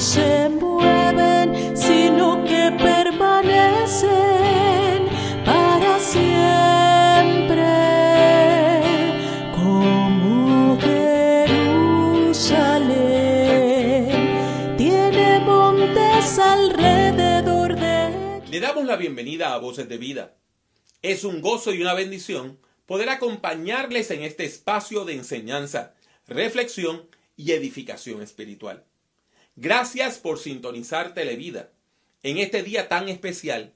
se mueven, sino que permanecen para siempre, como Jerusalén tiene montes alrededor de... Le damos la bienvenida a Voces de Vida. Es un gozo y una bendición poder acompañarles en este espacio de enseñanza, reflexión y edificación espiritual. Gracias por sintonizar Televida en este día tan especial,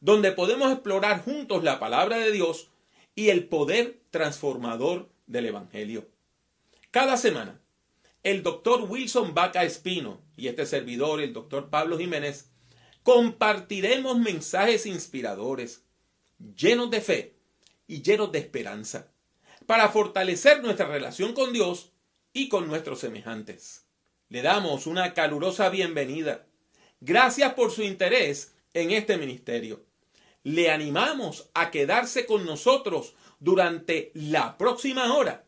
donde podemos explorar juntos la palabra de Dios y el poder transformador del Evangelio. Cada semana, el doctor Wilson Baca Espino y este servidor, el doctor Pablo Jiménez, compartiremos mensajes inspiradores, llenos de fe y llenos de esperanza, para fortalecer nuestra relación con Dios y con nuestros semejantes. Le damos una calurosa bienvenida. Gracias por su interés en este ministerio. Le animamos a quedarse con nosotros durante la próxima hora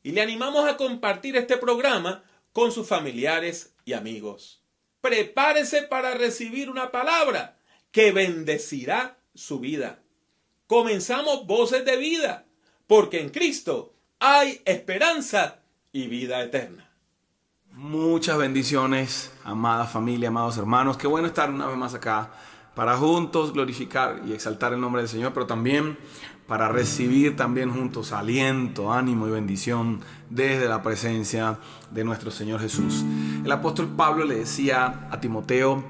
y le animamos a compartir este programa con sus familiares y amigos. Prepárese para recibir una palabra que bendecirá su vida. Comenzamos Voces de Vida, porque en Cristo hay esperanza y vida eterna. Muchas bendiciones, amada familia, amados hermanos. Qué bueno estar una vez más acá para juntos glorificar y exaltar el nombre del Señor, pero también para recibir también juntos aliento, ánimo y bendición desde la presencia de nuestro Señor Jesús. El apóstol Pablo le decía a Timoteo: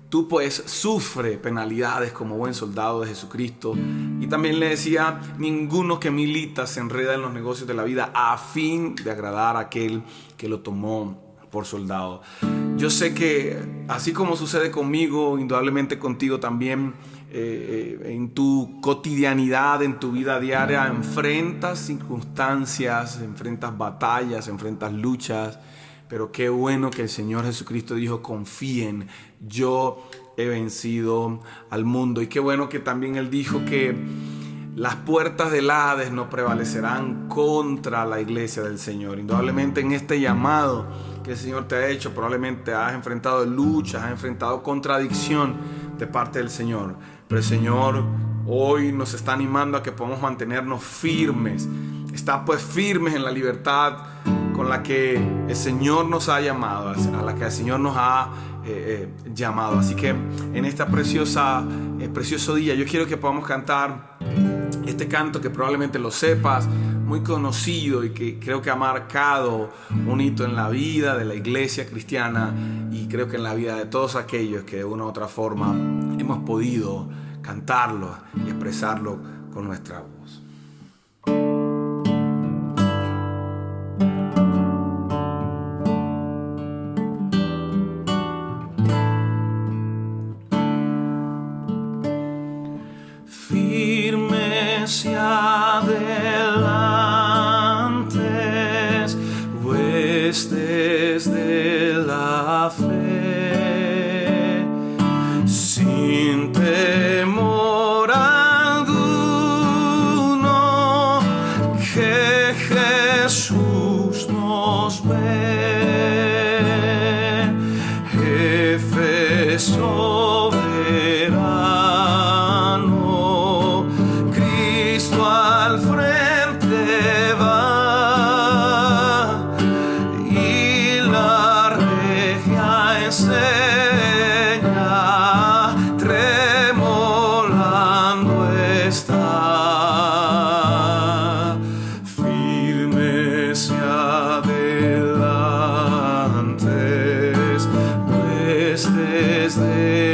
tú pues sufre penalidades como buen soldado de Jesucristo. Y también le decía: ninguno que milita se enreda en los negocios de la vida a fin de agradar a aquel que lo tomó por soldado. Yo sé que así como sucede conmigo, indudablemente contigo también, en tu cotidianidad, en tu vida diaria, enfrentas circunstancias, enfrentas batallas, enfrentas luchas. Pero qué bueno que el Señor Jesucristo dijo: confíen, yo he vencido al mundo. Y qué bueno que también Él dijo que las puertas del Hades no prevalecerán contra la iglesia del Señor. Indudablemente en este llamado que el Señor te ha hecho, probablemente has enfrentado luchas, has enfrentado contradicción de parte del Señor. Pero el Señor hoy nos está animando a que podamos mantenernos firmes. Está pues firmes en la libertad con la que el Señor nos ha llamado, a la que el Señor nos ha llamado. Así que en este precioso día yo quiero que podamos cantar este canto que probablemente lo sepas, muy conocido y que creo que ha marcado un hito en la vida de la iglesia cristiana y creo que en la vida de todos aquellos que de una u otra forma hemos podido cantarlo y expresarlo con nuestra voz. Adelante, huestes de la fe, sin temor alguno, que Jesús nos ve, jefe soberano, Cristo al frente va y la regia enseña, tremolando está, firmes y adelantes, huestes de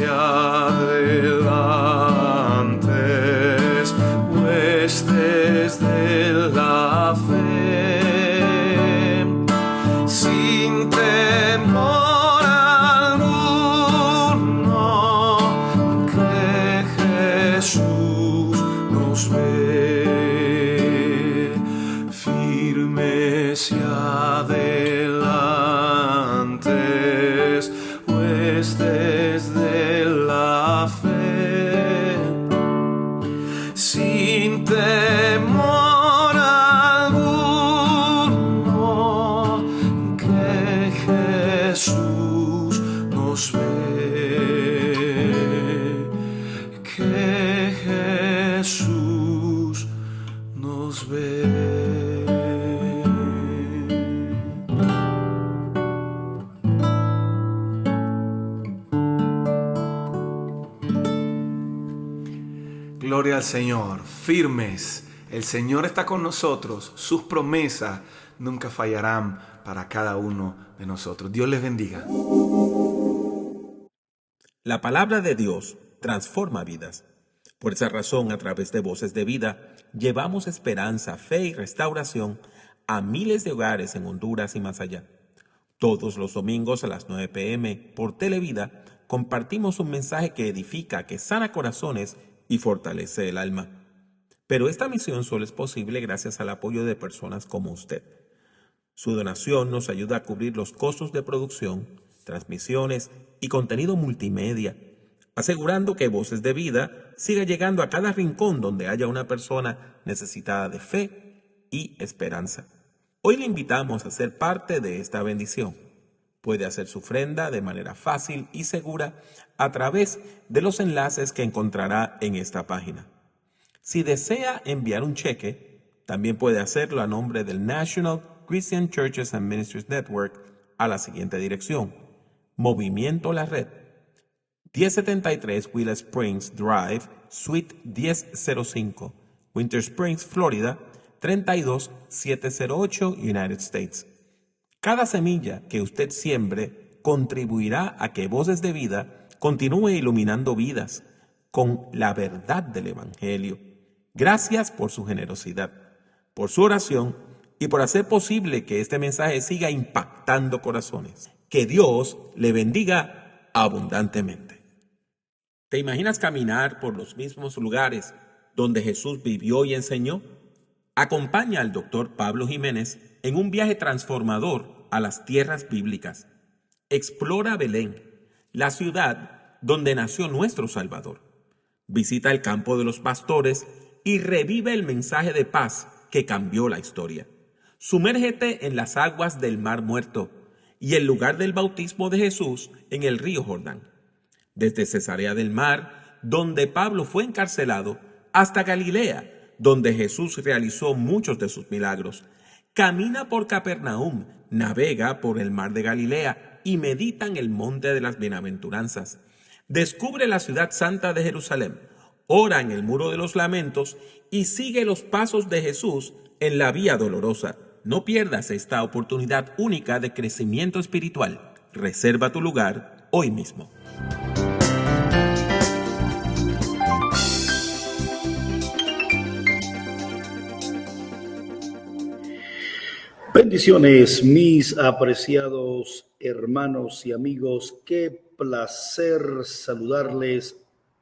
adelantes, huestes de la fe, sin temor alguno, que Jesús nos ve, firmes y adelantes, huestes de la fe, sin temor alguno, que Jesús nos ve, que Jesús nos ve. Gloria al Señor, firmes. El Señor está con nosotros. Sus promesas nunca fallarán para cada uno de nosotros. Dios les bendiga. La palabra de Dios transforma vidas. Por esa razón, a través de Voces de Vida, llevamos esperanza, fe y restauración a miles de hogares en Honduras y más allá. Todos los domingos a las 9 p.m. por Televida compartimos un mensaje que edifica, que sana corazones y fortalece el alma. Pero esta misión solo es posible gracias al apoyo de personas como usted. Su donación nos ayuda a cubrir los costos de producción, transmisiones y contenido multimedia, asegurando que Voces de Vida siga llegando a cada rincón donde haya una persona necesitada de fe y esperanza. Hoy le invitamos a ser parte de esta bendición. Puede hacer su ofrenda de manera fácil y segura a través de los enlaces que encontrará en esta página. Si desea enviar un cheque, también puede hacerlo a nombre del National Christian Churches and Ministries Network a la siguiente dirección: Movimiento La Red, 1073 Willow Springs Drive, Suite 1005, Winter Springs, Florida, 32708, United States. Cada semilla que usted siembre contribuirá a que Voces de Vida continúe iluminando vidas con la verdad del Evangelio. Gracias por su generosidad, por su oración y por hacer posible que este mensaje siga impactando corazones. Que Dios le bendiga abundantemente. ¿Te imaginas caminar por los mismos lugares donde Jesús vivió y enseñó? Acompaña al Dr. Pablo Jiménez en un viaje transformador a las tierras bíblicas. Explora Belén, la ciudad donde nació nuestro Salvador. Visita el campo de los pastores y revive el mensaje de paz que cambió la historia. Sumérgete en las aguas del Mar Muerto y el lugar del bautismo de Jesús en el río Jordán. Desde Cesarea del Mar, donde Pablo fue encarcelado, hasta Galilea, donde Jesús realizó muchos de sus milagros. Camina por Capernaum, navega por el mar de Galilea y medita en el monte de las bienaventuranzas. Descubre la ciudad santa de Jerusalén, ora en el muro de los lamentos y sigue los pasos de Jesús en la vía dolorosa. No pierdas esta oportunidad única de crecimiento espiritual. Reserva tu lugar hoy mismo. Bendiciones, mis apreciados hermanos y amigos. Qué placer saludarles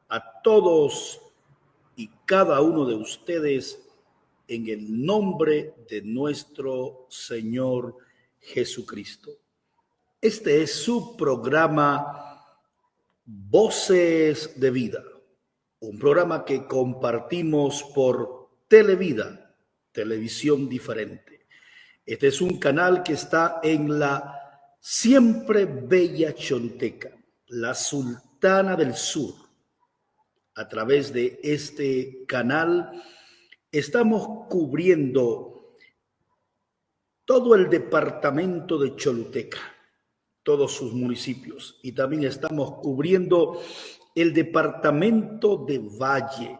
a todos y cada uno de ustedes en el nombre de nuestro Señor Jesucristo. Este es su programa Voces de Vida, un programa que compartimos por Televida, televisión diferente. Este es un canal que está en la siempre bella Choluteca, la Sultana del Sur. A través de este canal estamos cubriendo todo el departamento de Choluteca, todos sus municipios, y también estamos cubriendo el departamento de Valle,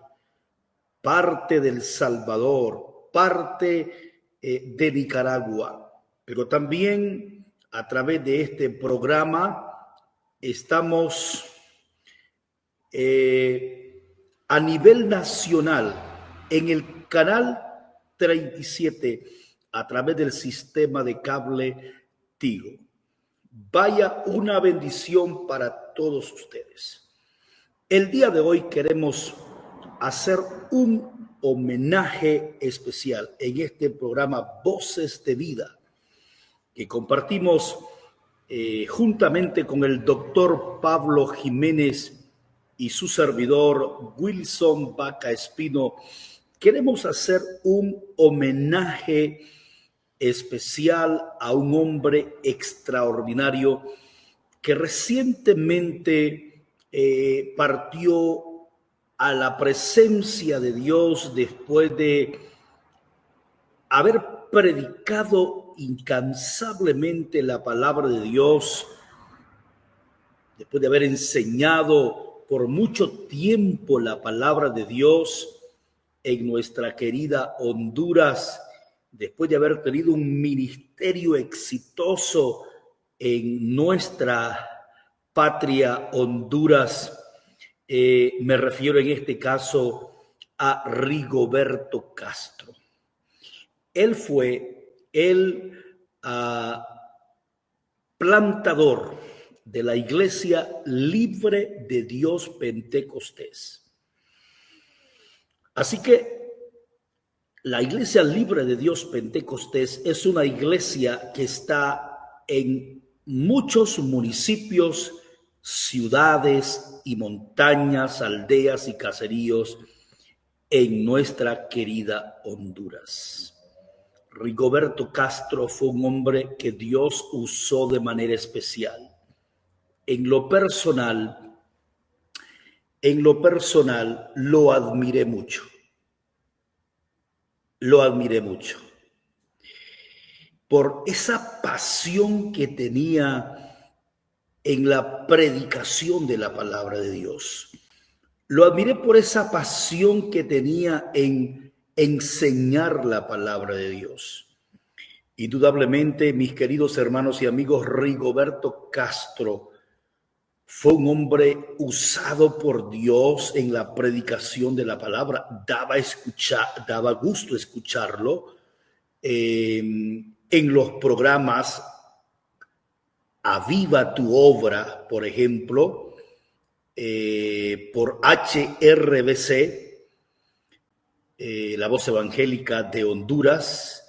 parte del Salvador, parte de Nicaragua, pero también a través de este programa estamos a nivel nacional en el canal 37 a través del sistema de cable Tigo. Vaya una bendición para todos ustedes. El día de hoy queremos hacer un homenaje especial en este programa Voces de Vida que compartimos juntamente con el doctor Pablo Jiménez y su servidor Wilson Vaca Espino. Queremos hacer un homenaje especial a un hombre extraordinario que recientemente partió a la presencia de Dios después de haber predicado incansablemente la palabra de Dios, después de haber enseñado por mucho tiempo la palabra de Dios en nuestra querida Honduras, después de haber tenido un ministerio exitoso en nuestra patria Honduras. Me refiero en este caso a Rigoberto Castro. Él fue el plantador de la Iglesia Libre de Dios Pentecostés. Así que la Iglesia Libre de Dios Pentecostés es una iglesia que está en muchos municipios, ciudades y montañas, aldeas y caseríos en nuestra querida Honduras. Rigoberto Castro fue un hombre que Dios usó de manera especial. En lo personal, lo admiré mucho. Lo admiré mucho por esa pasión que tenía en la predicación de la palabra de Dios. Lo admiré por esa pasión que tenía en enseñar la palabra de Dios. Indudablemente, mis queridos hermanos y amigos, Rigoberto Castro fue un hombre usado por Dios en la predicación de la palabra. Daba gusto escucharlo en los programas Aviva tu Obra, por ejemplo, por HRBC, la Voz Evangélica de Honduras,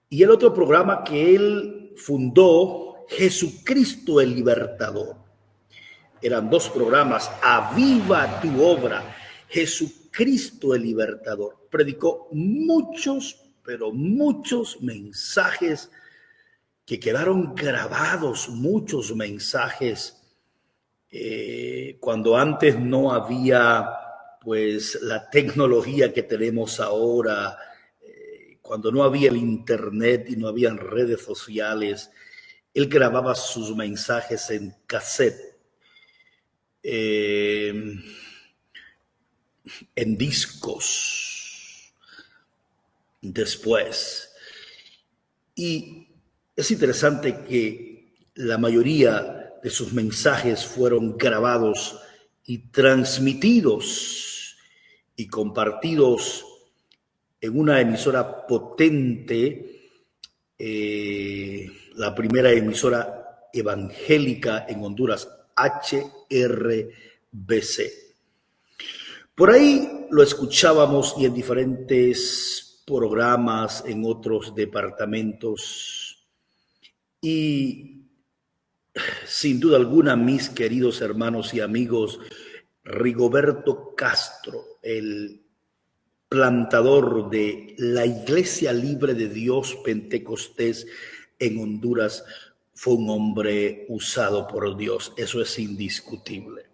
y el otro programa que él fundó, Jesucristo el Libertador. Eran dos programas, Aviva tu Obra, Jesucristo el Libertador. Predicó muchos, pero muchos mensajes que quedaron grabados, muchos mensajes, cuando antes no había pues la tecnología que tenemos ahora, cuando no había el internet y no habían redes sociales. Él grababa sus mensajes en cassette, en discos después. Y es interesante que la mayoría de sus mensajes fueron grabados y transmitidos y compartidos en una emisora potente, la primera emisora evangélica en Honduras, HRBC. Por ahí lo escuchábamos y en diferentes programas en otros departamentos. Y sin duda alguna, mis queridos hermanos y amigos, Rigoberto Castro, el plantador de la Iglesia Libre de Dios Pentecostés en Honduras, fue un hombre usado por Dios. Eso es indiscutible.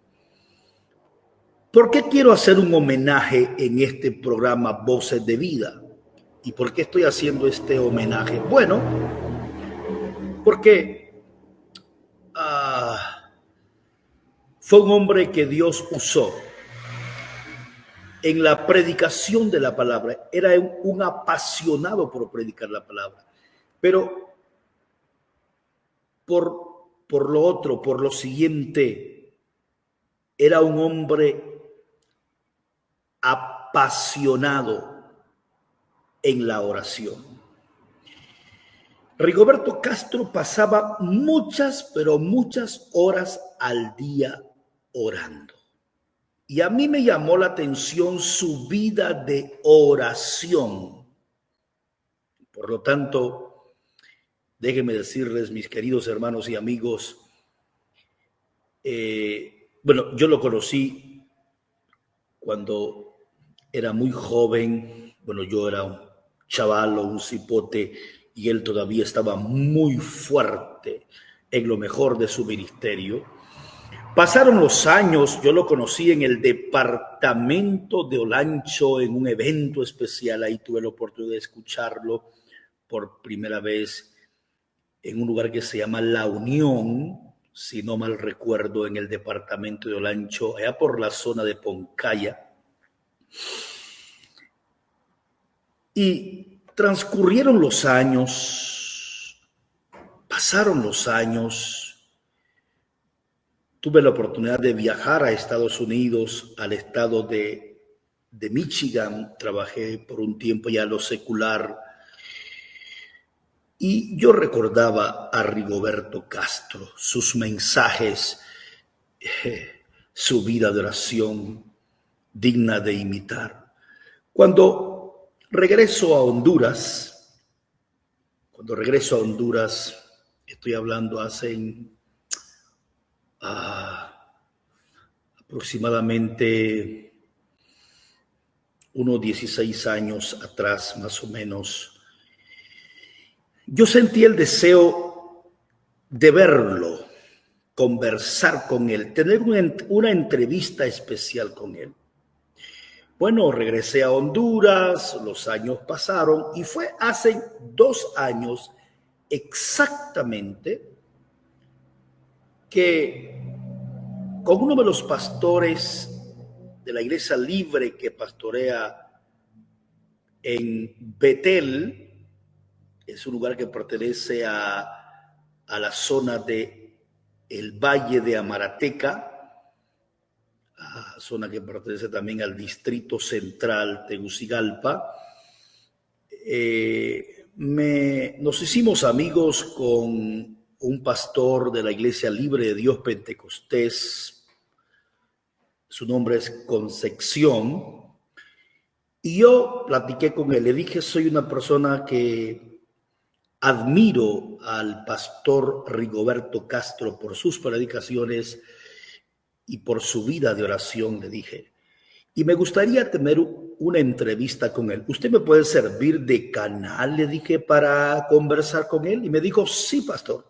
¿Por qué quiero hacer un homenaje en este programa Voces de Vida? ¿Y por qué estoy haciendo este homenaje? Bueno, porque fue un hombre que Dios usó en la predicación de la palabra. Era un apasionado por predicar la palabra. Pero por lo otro, por lo siguiente, era un hombre apasionado en la oración. Rigoberto Castro pasaba muchas, pero muchas horas al día orando. Y a mí me llamó la atención su vida de oración. Por lo tanto, déjenme decirles, mis queridos hermanos y amigos, yo lo conocí cuando era muy joven. Bueno, yo era un chaval o un cipote y él todavía estaba muy fuerte en lo mejor de su ministerio. Pasaron los años, yo lo conocí en el departamento de Olancho en un evento especial. Ahí tuve la oportunidad de escucharlo por primera vez en un lugar que se llama La Unión, si no mal recuerdo, en el departamento de Olancho, allá por la zona de Poncaya. Y transcurrieron los años, pasaron los años. Tuve la oportunidad de viajar a Estados Unidos, al estado de Michigan. Trabajé por un tiempo ya lo secular. Y yo recordaba a Rigoberto Castro, sus mensajes, su vida de oración digna de imitar. Cuando regreso a Honduras, estoy hablando hace aproximadamente unos 16 años atrás, más o menos, yo sentí el deseo de verlo, conversar con él, tener una entrevista especial con él. Bueno, regresé a Honduras, los años pasaron y fue hace 2 años exactamente que con uno de los pastores de la Iglesia Libre que pastorea en Betel, es un lugar que pertenece a la zona de el Valle de Amarateca, zona que pertenece también al Distrito Central, Tegucigalpa. Nos hicimos amigos con un pastor de la Iglesia Libre de Dios Pentecostés. Su nombre es Concepción. Y yo platiqué con él. Le dije, soy una persona que admiro al pastor Rigoberto Castro por sus predicaciones y por su vida de oración, le dije. Y me gustaría tener una entrevista con él. ¿Usted me puede servir de canal?, le dije, para conversar con él. Y me dijo, sí, pastor.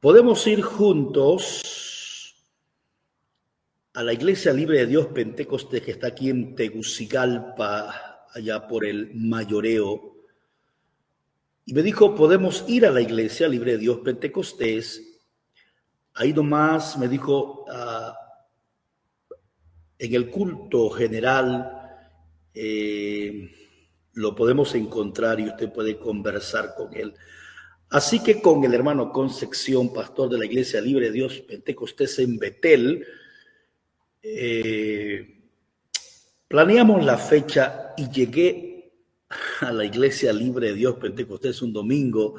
Podemos ir juntos a la Iglesia Libre de Dios Pentecostés, que está aquí en Tegucigalpa, allá por el Mayoreo. Y me dijo, podemos ir a la Iglesia Libre de Dios Pentecostés. Ahí nomás me dijo, en el culto general lo podemos encontrar y usted puede conversar con él. Así que con el hermano Concepción, pastor de la Iglesia Libre de Dios Pentecostés en Betel, planeamos la fecha y llegué a la Iglesia Libre de Dios Pentecostés un domingo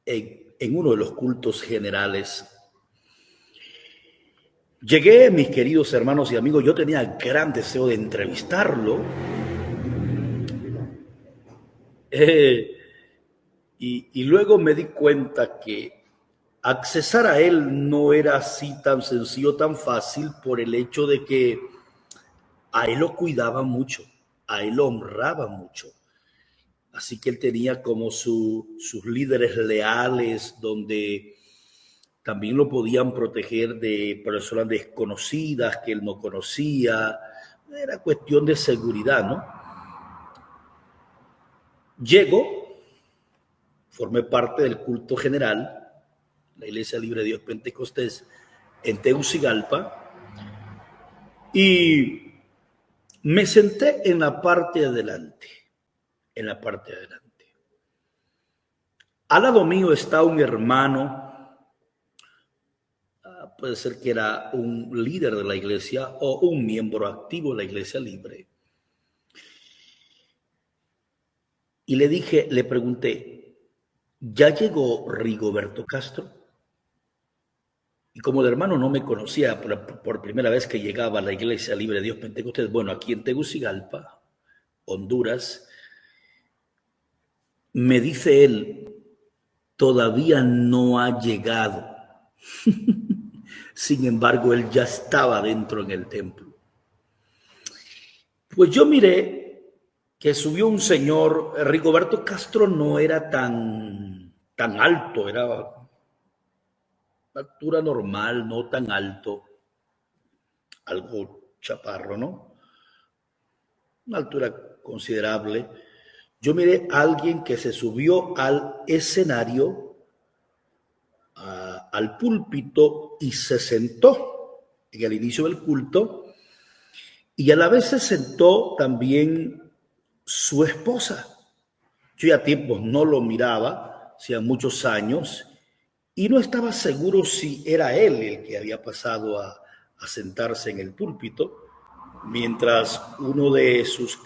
en uno de los cultos generales. Llegué, mis queridos hermanos y amigos, yo tenía gran deseo de entrevistarlo. Y luego me di cuenta que accesar a él no era así tan sencillo, tan fácil, por el hecho de que a él lo cuidaba mucho, a él lo honraba mucho. Así que él tenía como sus líderes leales, donde también lo podían proteger de personas desconocidas que él no conocía. Era cuestión de seguridad, ¿no? Llego, formé parte del culto general, la Iglesia Libre de Dios Pentecostés en Tegucigalpa, y me senté en la parte de adelante, Al lado mío está un hermano, puede ser que era un líder de la iglesia o un miembro activo de la Iglesia Libre. Y le pregunté, ¿ya llegó Rigoberto Castro? Y como el hermano no me conocía por primera vez que llegaba a la Iglesia Libre de Dios Pentecostés, bueno, aquí en Tegucigalpa, Honduras, me dice él, todavía no ha llegado. Sin embargo, él ya estaba dentro en el templo. Pues yo miré que subió un señor. Rigoberto Castro no era tan alto, era una altura normal, no tan alto, algo chaparro, ¿no? Una altura considerable. Yo miré a alguien que se subió al escenario, al púlpito, y se sentó en el inicio del culto, y a la vez se sentó también su esposa. Yo ya tiempos no lo miraba, hacía muchos años, y no estaba seguro si era él el que había pasado a sentarse en el púlpito, mientras uno de sus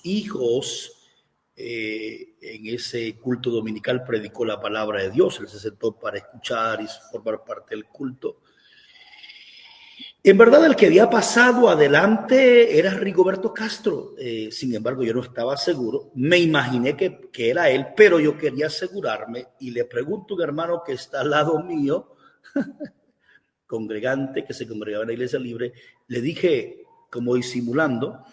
hijos en ese culto dominical predicó la palabra de Dios. Él se sentó para escuchar y formar parte del culto. En verdad, el que había pasado adelante era Rigoberto Castro. Sin embargo, yo no estaba seguro. Me imaginé que era él, pero yo quería asegurarme y le pregunto a un hermano que está al lado mío, congregante que se congregaba en la Iglesia Libre, le dije, como disimulando,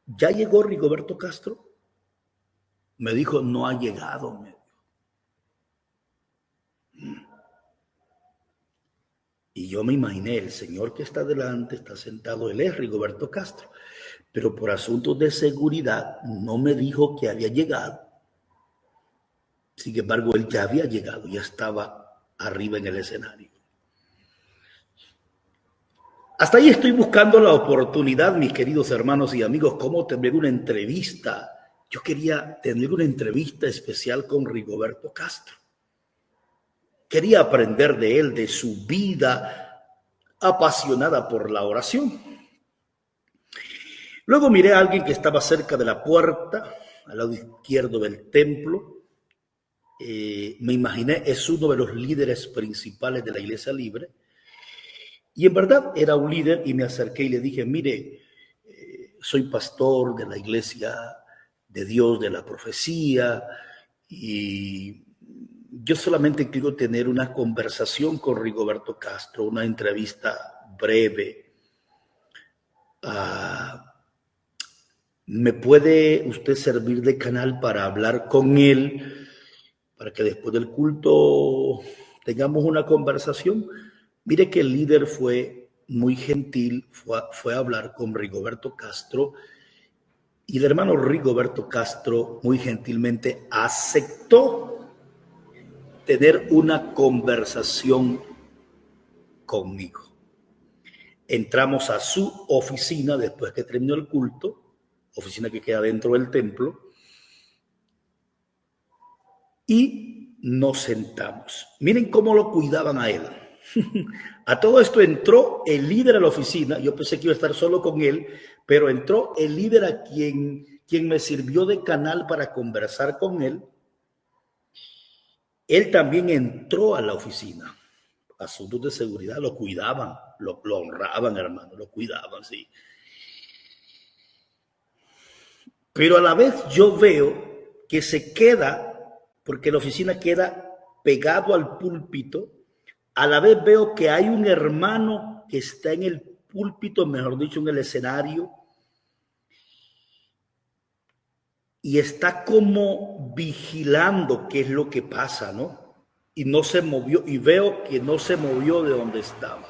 ¿ya llegó Rigoberto Castro? Me dijo, no ha llegado. Y yo me imaginé, el señor que está delante, está sentado, él es Rigoberto Castro, pero por asuntos de seguridad no me dijo que había llegado. Sin embargo, él ya había llegado, ya estaba arriba en el escenario. Hasta ahí estoy buscando la oportunidad, mis queridos hermanos y amigos, cómo tener una entrevista. Yo quería tener una entrevista especial con Rigoberto Castro. Quería aprender de él, de su vida apasionada por la oración. Luego miré a alguien que estaba cerca de la puerta, al lado izquierdo del templo. Me imaginé, es uno de los líderes principales de la Iglesia Libre. Y en verdad era un líder, y me acerqué y le dije, mire, soy pastor de la Iglesia de Dios, de la profecía, y yo solamente quiero tener una conversación con Rigoberto Castro, una entrevista breve. ¿Me puede usted servir de canal para hablar con él, para que después del culto tengamos una conversación? Mire que el líder fue muy gentil, fue a hablar con Rigoberto Castro, y el hermano Rigoberto Castro muy gentilmente aceptó tener una conversación conmigo. Entramos a su oficina después que terminó el culto, oficina que queda dentro del templo, y nos sentamos. Miren cómo lo cuidaban a él. A todo esto entró el líder a la oficina. Yo pensé que iba a estar solo con él, pero entró el líder a quien me sirvió de canal para conversar con él. Él también entró a la oficina. Asuntos de seguridad, lo cuidaban, lo honraban, hermano, lo cuidaban, sí. Pero a la vez yo veo que se queda, porque la oficina queda pegado al púlpito, a la vez veo que hay un hermano que está en el púlpito, mejor dicho, en el escenario, y está como vigilando qué es lo que pasa, ¿no? Y no se movió, y veo que no se movió de donde estaba.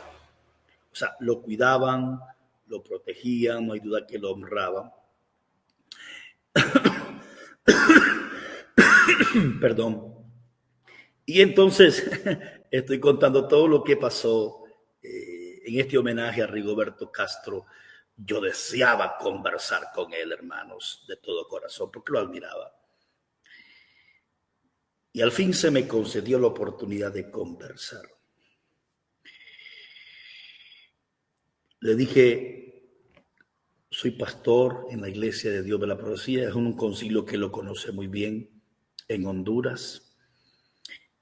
O sea, lo cuidaban, lo protegían, no hay duda que lo honraban. Perdón. Y entonces estoy contando todo lo que pasó en este homenaje a Rigoberto Castro. Yo deseaba conversar con él, hermanos, de todo corazón, porque lo admiraba. Y al fin se me concedió la oportunidad de conversar. Le dije, soy pastor en la Iglesia de Dios de la Profecía, es un concilio que lo conoce muy bien en Honduras.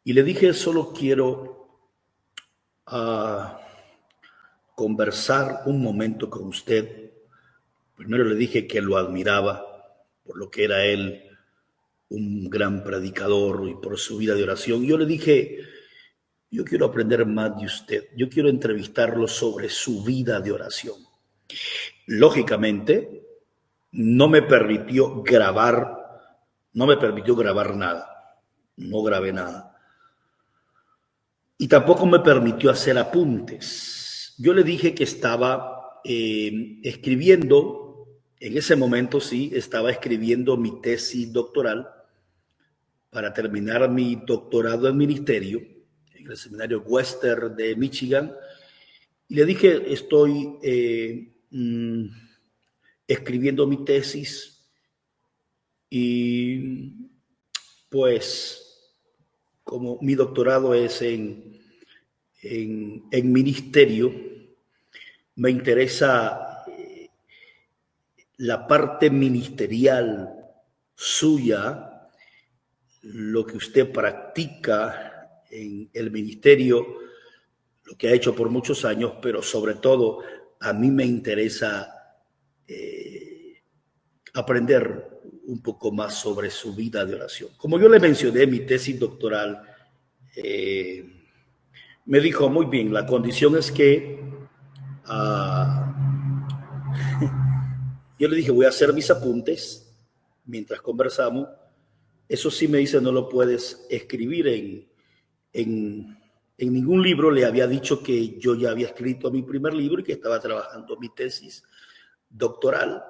Y le dije, solo quiero conversar un momento con usted. Primero le dije que lo admiraba por lo que era él, un gran predicador, y por su vida de oración. Yo le dije, yo quiero aprender más de usted. Yo quiero entrevistarlo sobre su vida de oración. Lógicamente, no me permitió grabar nada. No grabé nada. Y tampoco me permitió hacer apuntes. Yo le dije que estaba escribiendo, en ese momento sí, estaba escribiendo mi tesis doctoral para terminar mi doctorado en ministerio en el seminario Western de Michigan. Y le dije, estoy escribiendo mi tesis y pues como mi doctorado es en ministerio, me interesa la parte ministerial suya, lo que usted practica en el ministerio, lo que ha hecho por muchos años, pero sobre todo a mí me interesa aprender un poco más sobre su vida de oración. Como yo le mencioné, mi tesis doctoral, me dijo, muy bien, la condición es que yo le dije, voy a hacer mis apuntes mientras conversamos. Eso sí, me dice, no lo puedes escribir en ningún libro. Le había dicho que yo ya había escrito mi primer libro y que estaba trabajando mi tesis doctoral.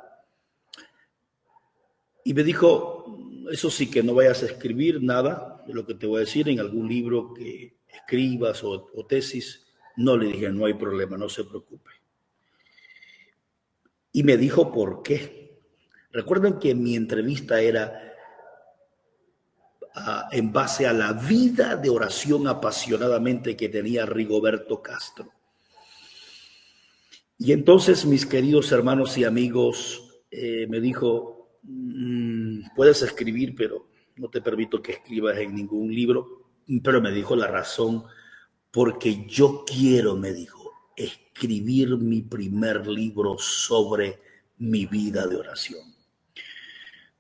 Y me dijo, eso sí, que no vayas a escribir nada de lo que te voy a decir en algún libro que escribas o tesis. No, le dije, no hay problema, no se preocupe. Y me dijo por qué. Recuerden que mi entrevista era en base a la vida de oración apasionadamente que tenía Rigoberto Castro. Y entonces, mis queridos hermanos y amigos, me dijo, puedes escribir, pero no te permito que escribas en ningún libro. Pero me dijo la razón, porque yo quiero, me dijo, escribir mi primer libro sobre mi vida de oración.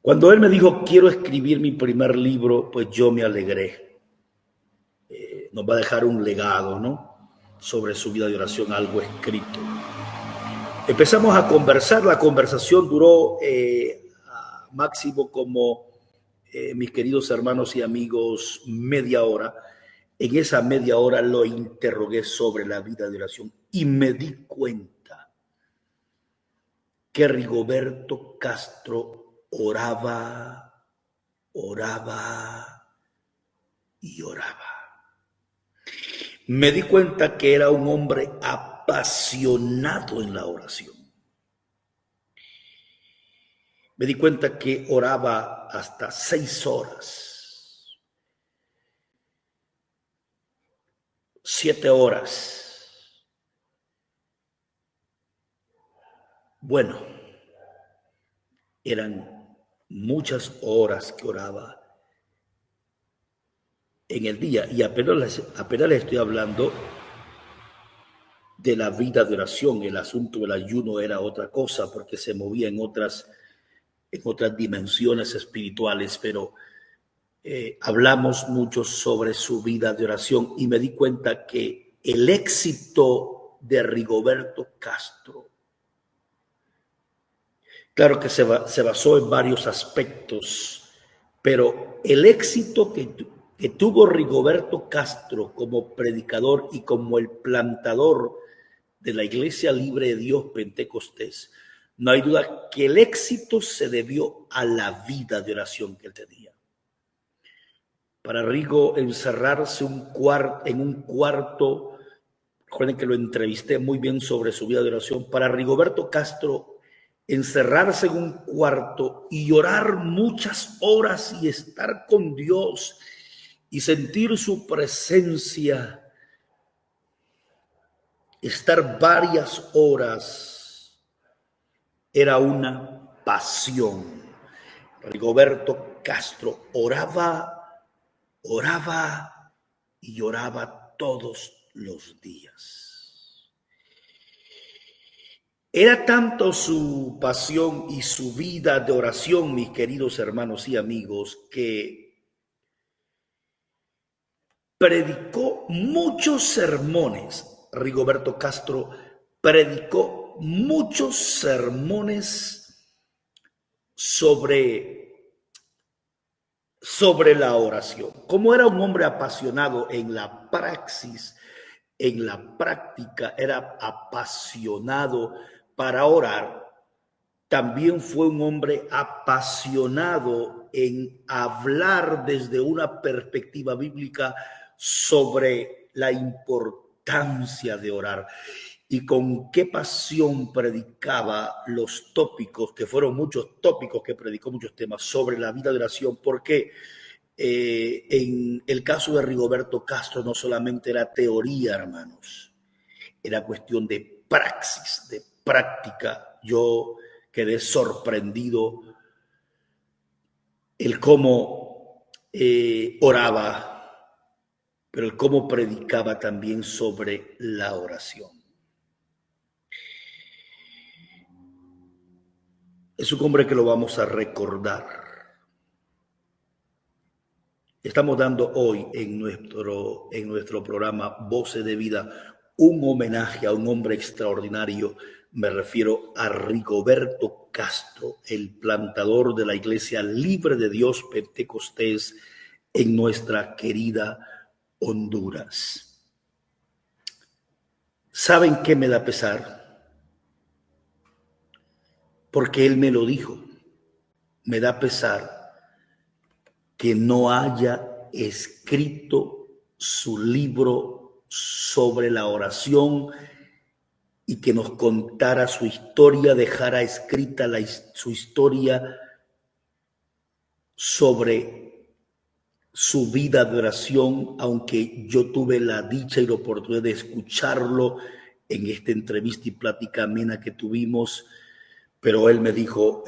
Cuando él me dijo, quiero escribir mi primer libro, pues yo me alegré. Nos va a dejar un legado, ¿no? Sobre su vida de oración, algo escrito. Empezamos a conversar, la conversación duró máximo como, mis queridos hermanos y amigos, media hora. En esa media hora lo interrogué sobre la vida de oración y me di cuenta que Rigoberto Castro oraba y oraba. Me di cuenta que era un hombre apasionado en la oración. Me di cuenta que oraba hasta 6 horas, 7 horas. Bueno, eran muchas horas que oraba en el día, y apenas les estoy hablando de la vida de oración. El asunto del ayuno era otra cosa, porque se movía en otras dimensiones espirituales, pero hablamos mucho sobre su vida de oración y me di cuenta que el éxito de Rigoberto Castro, claro que se basó en varios aspectos, pero el éxito que tuvo Rigoberto Castro como predicador y como el plantador de la Iglesia Libre de Dios Pentecostés, no hay duda que el éxito se debió a la vida de oración que él tenía. Para Rigo, encerrarse en un cuarto, recuerden que lo entrevisté muy bien sobre su vida de oración. Para Rigoberto Castro, encerrarse en un cuarto y orar muchas horas y estar con Dios y sentir su presencia estar varias horas era una pasión. Rigoberto Castro oraba y lloraba todos los días. Era tanto su pasión y su vida de oración, mis queridos hermanos y amigos, que predicó muchos sermones. Rigoberto Castro predicó muchos sermones sobre la oración. Como era un hombre apasionado en la praxis, en la práctica, era apasionado para orar. También fue un hombre apasionado en hablar desde una perspectiva bíblica sobre la importancia de orar. Y con qué pasión predicaba los tópicos, que fueron muchos tópicos que predicó, muchos temas sobre la vida de oración, porque en el caso de Rigoberto Castro no solamente era teoría, hermanos, era cuestión de praxis, de práctica. Yo quedé sorprendido el cómo oraba, pero el cómo predicaba también sobre la oración. Es un hombre que lo vamos a recordar. Estamos dando hoy en nuestro programa Voces de Vida un homenaje a un hombre extraordinario. Me refiero a Rigoberto Castro, el plantador de la Iglesia Libre de Dios Pentecostés en nuestra querida Honduras. ¿Saben qué me da pesar? Porque él me lo dijo. Me da pesar que no haya escrito su libro sobre la oración y que nos contara su historia, dejara escrita su historia sobre su vida de oración, aunque yo tuve la dicha y la oportunidad de escucharlo en esta entrevista y plática amena que tuvimos. Pero él me dijo,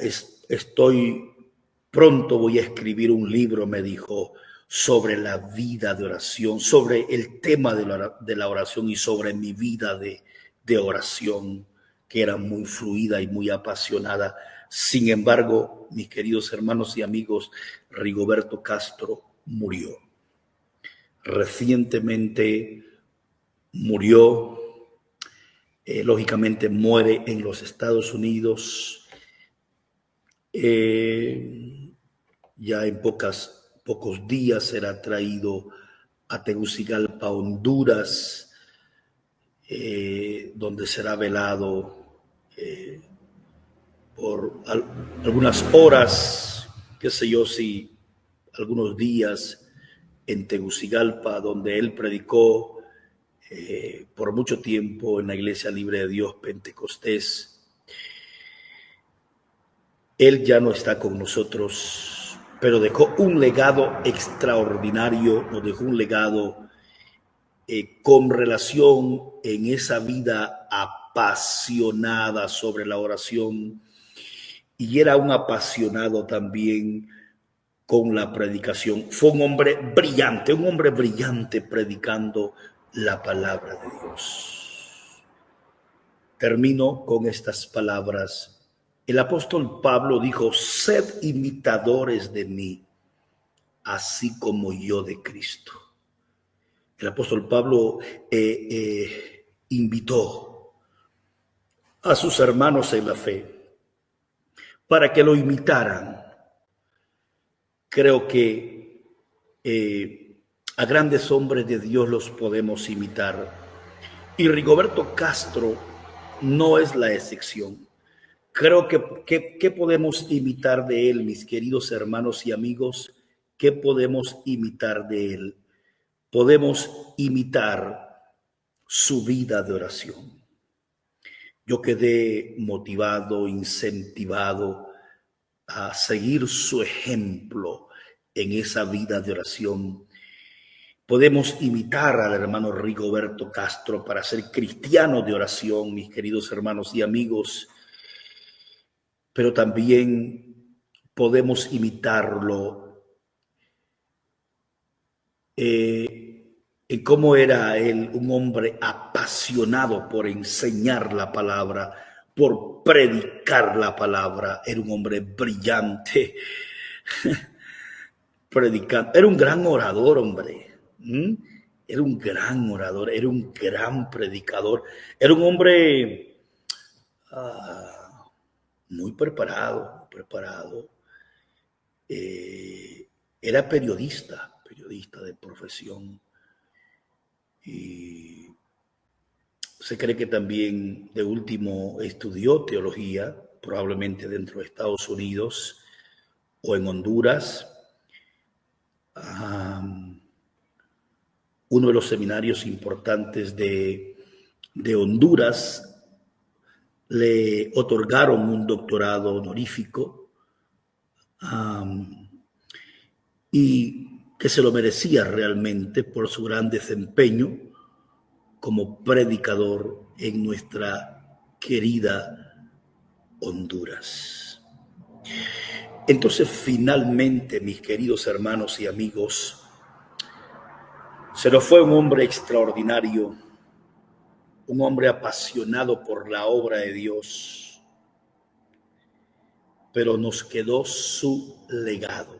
pronto voy a escribir un libro, me dijo, sobre la vida de oración, sobre el tema de la oración y sobre mi vida de oración, que era muy fluida y muy apasionada. Sin embargo, mis queridos hermanos y amigos, Rigoberto Castro murió. Recientemente murió. Lógicamente muere en los Estados Unidos. Ya en pocos días será traído a Tegucigalpa, Honduras, donde será velado por algunas horas, qué sé yo, si algunos días en Tegucigalpa, donde él predicó por mucho tiempo en la Iglesia Libre de Dios Pentecostés. Él ya no está con nosotros, pero dejó un legado extraordinario, nos dejó un legado con relación en esa vida apasionada sobre la oración, y era un apasionado también con la predicación. Fue un hombre brillante predicando la palabra de Dios. Termino con estas palabras. El apóstol Pablo dijo: sed imitadores de mí, así como yo de Cristo. El apóstol Pablo invitó a sus hermanos en la fe para que lo imitaran. Creo que a grandes hombres de Dios los podemos imitar. Y Rigoberto Castro no es la excepción. Creo que podemos imitar de él, mis queridos hermanos y amigos. ¿Qué podemos imitar de él? Podemos imitar su vida de oración. Yo quedé motivado, incentivado a seguir su ejemplo en esa vida de oración, Podemos imitar al hermano Rigoberto Castro para ser cristianos de oración, mis queridos hermanos y amigos, pero también podemos imitarlo en cómo era él, un hombre apasionado por enseñar la palabra, por predicar la palabra. Era un hombre brillante, predicando. Era un gran orador, hombre. Era un gran orador, era un gran predicador. Era un hombre muy preparado. Era periodista de profesión. Y se cree que también de último estudió teología, probablemente dentro de Estados Unidos o en Honduras. Uno de los seminarios importantes de Honduras le otorgaron un doctorado honorífico y que se lo merecía realmente por su gran desempeño como predicador en nuestra querida Honduras. Entonces, finalmente, mis queridos hermanos y amigos, se nos fue un hombre extraordinario, un hombre apasionado por la obra de Dios, pero nos quedó su legado,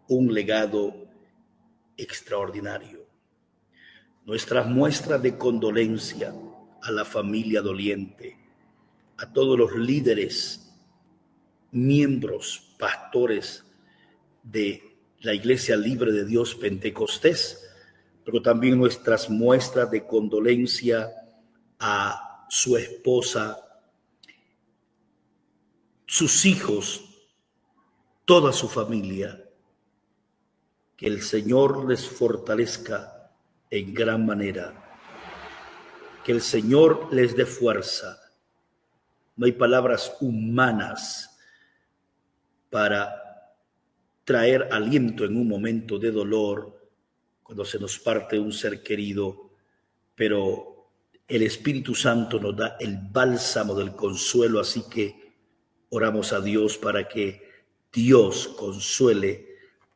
un legado extraordinario. Nuestras muestras de condolencia a la familia doliente, a todos los líderes, miembros, pastores de la Iglesia Libre de Dios Pentecostés, pero también nuestras muestras de condolencia a su esposa, sus hijos, toda su familia. Que el Señor les fortalezca en gran manera, que el Señor les dé fuerza. No hay palabras humanas para traer aliento en un momento de dolor, cuando se nos parte un ser querido, pero el Espíritu Santo nos da el bálsamo del consuelo, así que oramos a Dios para que Dios consuele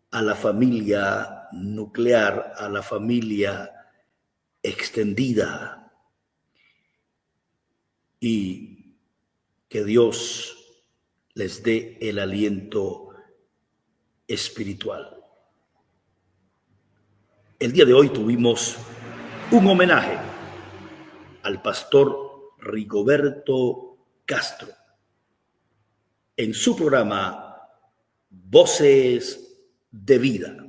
a la familia nuclear, a la familia extendida, y que Dios les dé el aliento espiritual. El día de hoy tuvimos un homenaje al pastor Rigoberto Castro en su programa Voces de Vida.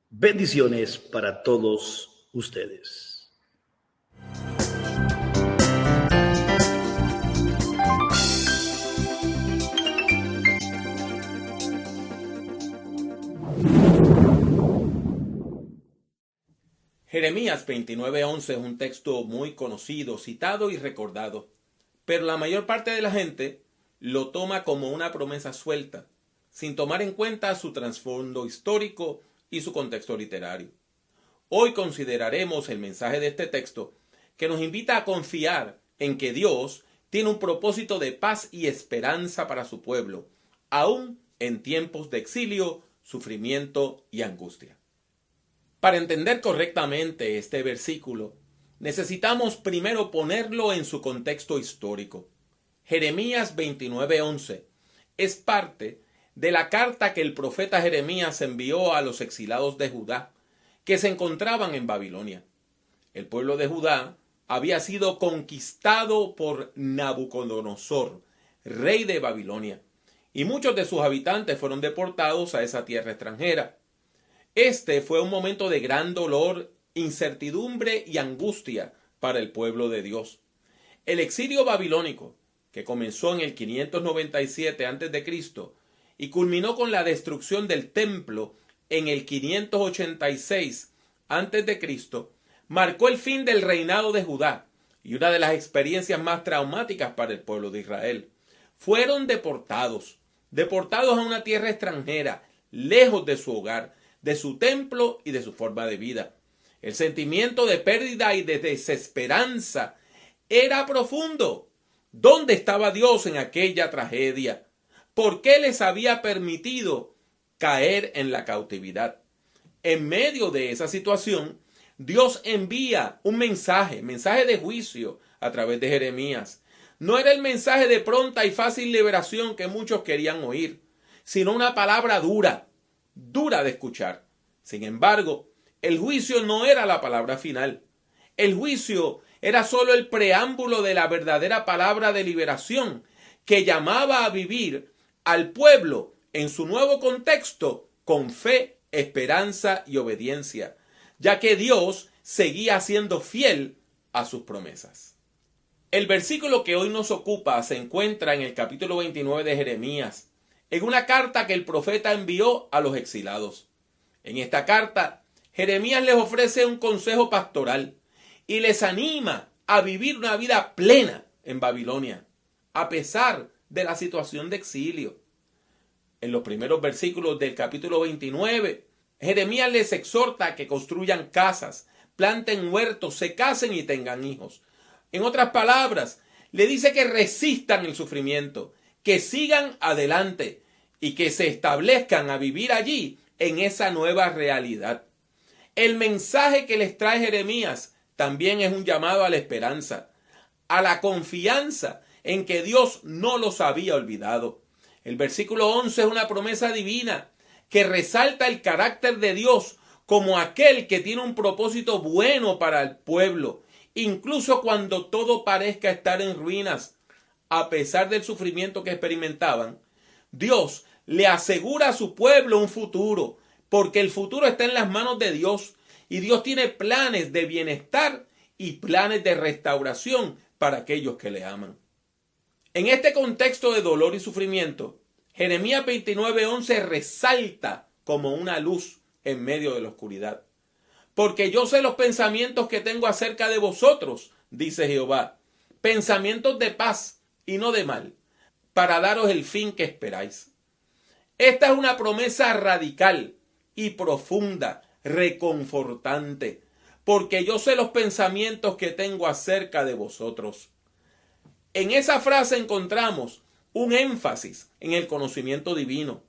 Bendiciones para todos ustedes. Jeremías 29:11 es un texto muy conocido, citado y recordado, pero la mayor parte de la gente lo toma como una promesa suelta, sin tomar en cuenta su trasfondo histórico y su contexto literario. Hoy consideraremos el mensaje de este texto, que nos invita a confiar en que Dios tiene un propósito de paz y esperanza para su pueblo, aún en tiempos de exilio, sufrimiento y angustia. Para entender correctamente este versículo, necesitamos primero ponerlo en su contexto histórico. Jeremías 29:11 es parte de la carta que el profeta Jeremías envió a los exilados de Judá, que se encontraban en Babilonia. El pueblo de Judá había sido conquistado por Nabucodonosor, rey de Babilonia, y muchos de sus habitantes fueron deportados a esa tierra extranjera. Este fue un momento de gran dolor, incertidumbre y angustia para el pueblo de Dios. El exilio babilónico, que comenzó en el 597 a.C. y culminó con la destrucción del templo en el 586 a.C., marcó el fin del reinado de Judá y una de las experiencias más traumáticas para el pueblo de Israel. Fueron deportados a una tierra extranjera, lejos de su hogar, de su templo y de su forma de vida. El sentimiento de pérdida y de desesperanza era profundo. ¿Dónde estaba Dios en aquella tragedia? ¿Por qué les había permitido caer en la cautividad? En medio de esa situación, Dios envía un mensaje de juicio a través de Jeremías. No era el mensaje de pronta y fácil liberación que muchos querían oír, sino una palabra dura de escuchar. Sin embargo, el juicio no era la palabra final. El juicio era solo el preámbulo de la verdadera palabra de liberación que llamaba a vivir al pueblo en su nuevo contexto con fe, esperanza y obediencia, ya que Dios seguía siendo fiel a sus promesas. El versículo que hoy nos ocupa se encuentra en el capítulo 29 de Jeremías, en una carta que el profeta envió a los exilados. En esta carta, Jeremías les ofrece un consejo pastoral y les anima a vivir una vida plena en Babilonia, a pesar de la situación de exilio. En los primeros versículos del capítulo 29, Jeremías les exhorta a que construyan casas, planten huertos, se casen y tengan hijos. En otras palabras, le dice que resistan el sufrimiento, que sigan adelante y que se establezcan a vivir allí en esa nueva realidad. El mensaje que les trae Jeremías también es un llamado a la esperanza, a la confianza en que Dios no los había olvidado. El versículo 11 es una promesa divina que resalta el carácter de Dios como aquel que tiene un propósito bueno para el pueblo, incluso cuando todo parezca estar en ruinas. A pesar del sufrimiento que experimentaban, Dios le asegura a su pueblo un futuro, porque el futuro está en las manos de Dios y Dios tiene planes de bienestar y planes de restauración para aquellos que le aman. En este contexto de dolor y sufrimiento, Jeremías 29:11 resalta como una luz en medio de la oscuridad. Porque yo sé los pensamientos que tengo acerca de vosotros, dice Jehová, pensamientos de paz y no de mal, para daros el fin que esperáis. Esta es una promesa radical y profunda, reconfortante, porque yo sé los pensamientos que tengo acerca de vosotros. En esa frase encontramos un énfasis en el conocimiento divino.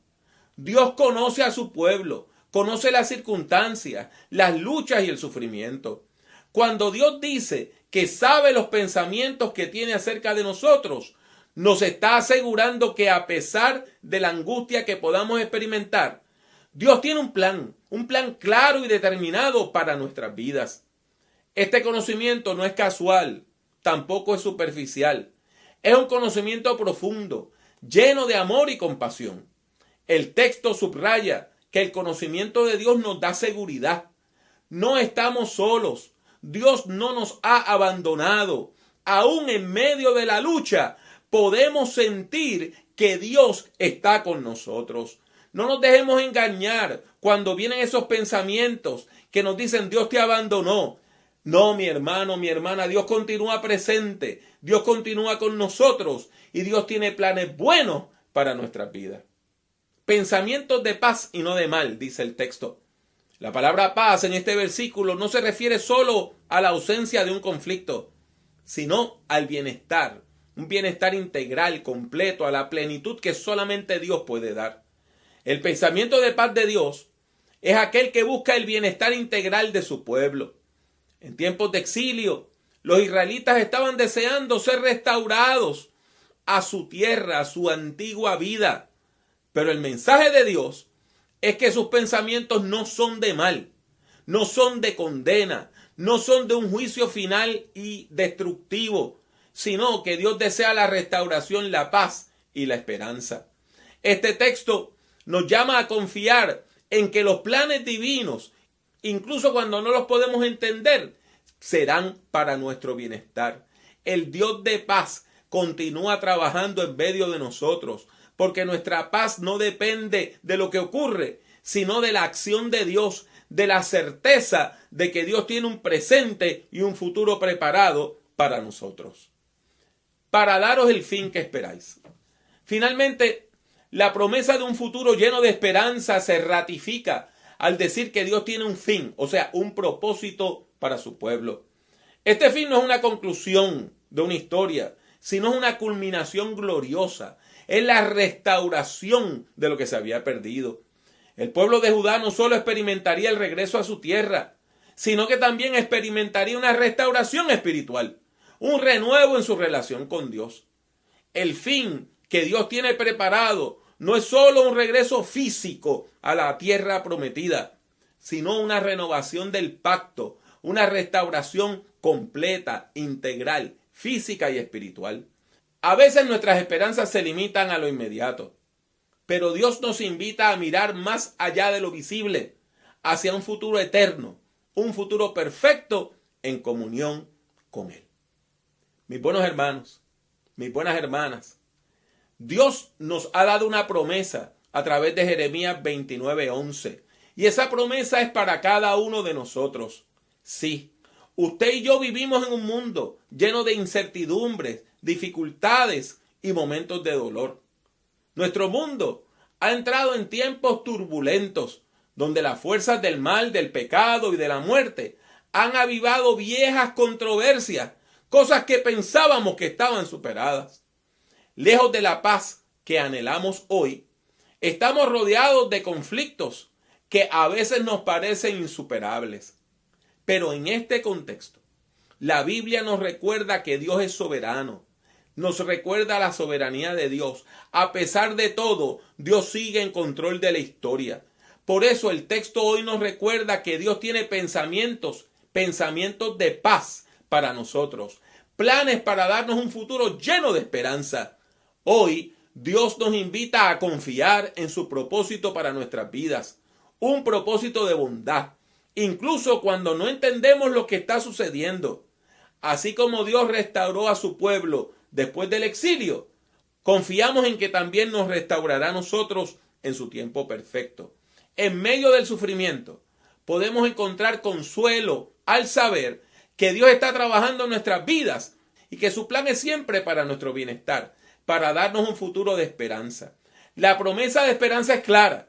Dios conoce a su pueblo, conoce las circunstancias, las luchas y el sufrimiento. Cuando Dios dice que sabe los pensamientos que tiene acerca de nosotros, nos está asegurando que a pesar de la angustia que podamos experimentar, Dios tiene un plan claro y determinado para nuestras vidas. Este conocimiento no es casual, tampoco es superficial. Es un conocimiento profundo, lleno de amor y compasión. El texto subraya que el conocimiento de Dios nos da seguridad. No estamos solos. Dios no nos ha abandonado. Aún en medio de la lucha, podemos sentir que Dios está con nosotros. No nos dejemos engañar cuando vienen esos pensamientos que nos dicen Dios te abandonó. No, mi hermano, mi hermana, Dios continúa presente, Dios continúa con nosotros y Dios tiene planes buenos para nuestras vidas. Pensamientos de paz y no de mal, dice el texto. La palabra paz en este versículo no se refiere solo a la ausencia de un conflicto, sino al bienestar, un bienestar integral, completo, a la plenitud que solamente Dios puede dar. El pensamiento de paz de Dios es aquel que busca el bienestar integral de su pueblo. En tiempos de exilio, los israelitas estaban deseando ser restaurados a su tierra, a su antigua vida. Pero el mensaje de Dios es que sus pensamientos no son de mal, no son de condena, no son de un juicio final y destructivo, sino que Dios desea la restauración, la paz y la esperanza. Este texto nos llama a confiar en que los planes divinos, incluso cuando no los podemos entender, serán para nuestro bienestar. El Dios de paz continúa trabajando en medio de nosotros, porque nuestra paz no depende de lo que ocurre, sino de la acción de Dios, de la certeza de que Dios tiene un presente y un futuro preparado para nosotros, para daros el fin que esperáis. Finalmente, la promesa de un futuro lleno de esperanza se ratifica al decir que Dios tiene un fin, o sea, un propósito para su pueblo. Este fin no es una conclusión de una historia, sino es una culminación gloriosa. Es la restauración de lo que se había perdido. El pueblo de Judá no solo experimentaría el regreso a su tierra, sino que también experimentaría una restauración espiritual, un renuevo en su relación con Dios. El fin que Dios tiene preparado no es solo un regreso físico a la tierra prometida, sino una renovación del pacto, una restauración completa, integral, física y espiritual. A veces nuestras esperanzas se limitan a lo inmediato, pero Dios nos invita a mirar más allá de lo visible, hacia un futuro eterno, un futuro perfecto en comunión con Él. Mis buenos hermanos, mis buenas hermanas, Dios nos ha dado una promesa a través de Jeremías 29:11, y esa promesa es para cada uno de nosotros. Sí, usted y yo vivimos en un mundo lleno de incertidumbres, dificultades y momentos de dolor. Nuestro mundo ha entrado en tiempos turbulentos, donde las fuerzas del mal, del pecado y de la muerte han avivado viejas controversias, cosas que pensábamos que estaban superadas. Lejos de la paz que anhelamos hoy, estamos rodeados de conflictos que a veces nos parecen insuperables. Pero en este contexto, la Biblia nos recuerda que Dios es soberano. Nos recuerda la soberanía de Dios. A pesar de todo, Dios sigue en control de la historia. Por eso el texto hoy nos recuerda que Dios tiene pensamientos de paz para nosotros. Planes para darnos un futuro lleno de esperanza. Hoy, Dios nos invita a confiar en su propósito para nuestras vidas. Un propósito de bondad, incluso cuando no entendemos lo que está sucediendo. Así como Dios restauró a su pueblo después del exilio, confiamos en que también nos restaurará a nosotros en su tiempo perfecto. En medio del sufrimiento, podemos encontrar consuelo al saber que Dios está trabajando en nuestras vidas y que su plan es siempre para nuestro bienestar, para darnos un futuro de esperanza. La promesa de esperanza es clara,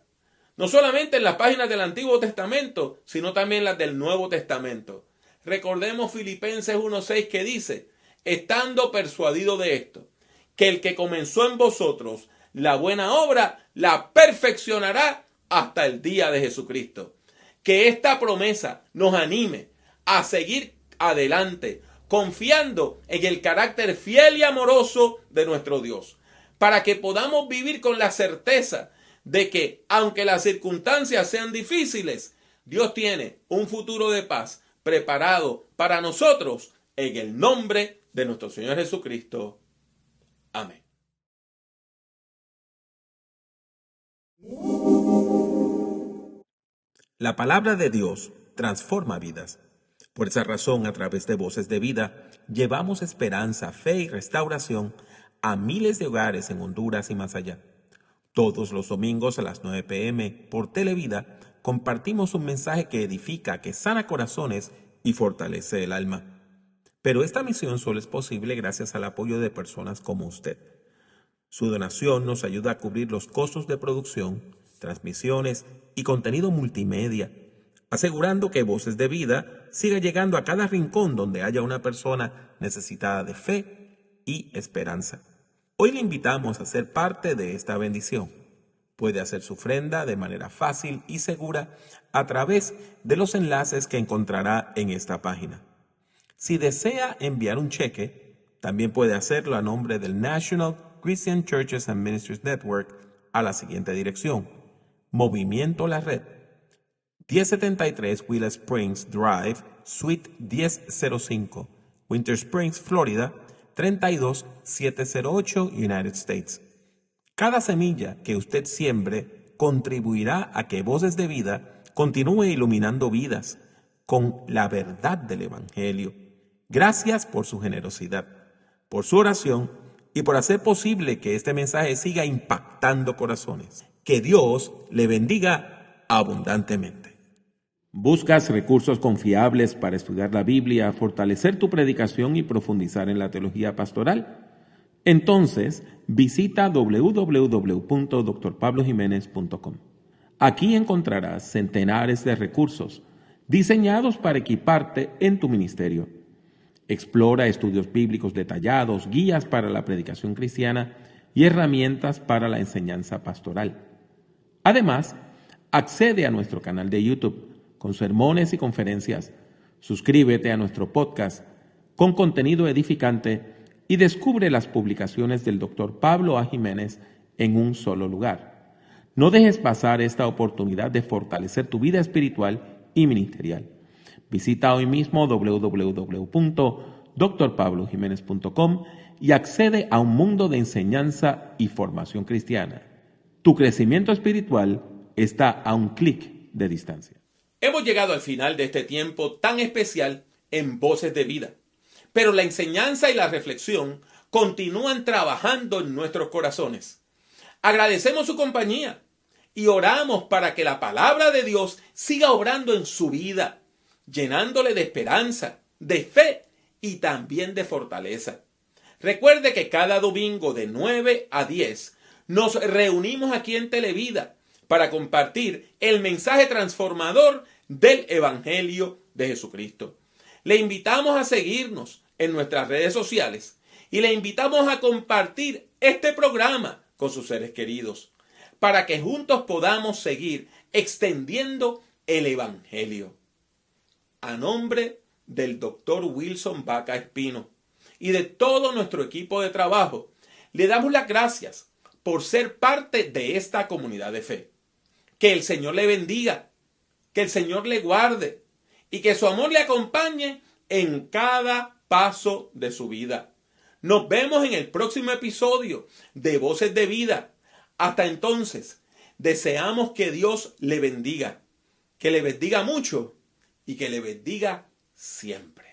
no solamente en las páginas del Antiguo Testamento, sino también las del Nuevo Testamento. Recordemos Filipenses 1:6 que dice: estando persuadido de esto, que el que comenzó en vosotros la buena obra, la perfeccionará hasta el día de Jesucristo. Que esta promesa nos anime a seguir adelante, confiando en el carácter fiel y amoroso de nuestro Dios, para que podamos vivir con la certeza de que, aunque las circunstancias sean difíciles, Dios tiene un futuro de paz preparado para nosotros en el nombre de nuestro Señor Jesucristo. Amén. La palabra de Dios transforma vidas. Por esa razón, a través de Voces de Vida, llevamos esperanza, fe y restauración a miles de hogares en Honduras y más allá. Todos los domingos a las 9 p.m. por Televida compartimos un mensaje que edifica, que sana corazones y fortalece el alma. Pero esta misión solo es posible gracias al apoyo de personas como usted. Su donación nos ayuda a cubrir los costos de producción, transmisiones y contenido multimedia, asegurando que Voces de Vida siga llegando a cada rincón donde haya una persona necesitada de fe y esperanza. Hoy le invitamos a ser parte de esta bendición. Puede hacer su ofrenda de manera fácil y segura a través de los enlaces que encontrará en esta página. Si desea enviar un cheque, también puede hacerlo a nombre del National Christian Churches and Ministries Network a la siguiente dirección: Movimiento La Red, 1073 Willow Springs Drive, Suite 1005, Winter Springs, Florida, 32708, United States. Cada semilla que usted siembre contribuirá a que Voces de Vida continúe iluminando vidas con la verdad del Evangelio. Gracias por su generosidad, por su oración y por hacer posible que este mensaje siga impactando corazones. Que Dios le bendiga abundantemente. ¿Buscas recursos confiables para estudiar la Biblia, fortalecer tu predicación y profundizar en la teología pastoral? Entonces, visita www.drpablojimenez.com. Aquí encontrarás centenares de recursos diseñados para equiparte en tu ministerio. Explora estudios bíblicos detallados, guías para la predicación cristiana y herramientas para la enseñanza pastoral. Además, accede a nuestro canal de YouTube con sermones y conferencias. Suscríbete a nuestro podcast con contenido edificante y descubre las publicaciones del Dr. Pablo A. Jiménez en un solo lugar. No dejes pasar esta oportunidad de fortalecer tu vida espiritual y ministerial. Visita hoy mismo www.drpablojimenez.com y accede a un mundo de enseñanza y formación cristiana. Tu crecimiento espiritual está a un clic de distancia. Hemos llegado al final de este tiempo tan especial en Voces de Vida, pero la enseñanza y la reflexión continúan trabajando en nuestros corazones. Agradecemos su compañía y oramos para que la palabra de Dios siga obrando en su vida, llenándole de esperanza, de fe y también de fortaleza. Recuerde que cada domingo de 9 a 10 nos reunimos aquí en Televida para compartir el mensaje transformador del Evangelio de Jesucristo. Le invitamos a seguirnos en nuestras redes sociales y le invitamos a compartir este programa con sus seres queridos para que juntos podamos seguir extendiendo el Evangelio. A nombre del Dr. Wilson Vaca Espino y de todo nuestro equipo de trabajo, le damos las gracias por ser parte de esta comunidad de fe. Que el Señor le bendiga, que el Señor le guarde y que su amor le acompañe en cada paso de su vida. Nos vemos en el próximo episodio de Voces de Vida. Hasta entonces, deseamos que Dios le bendiga, que le bendiga mucho y que le bendiga siempre.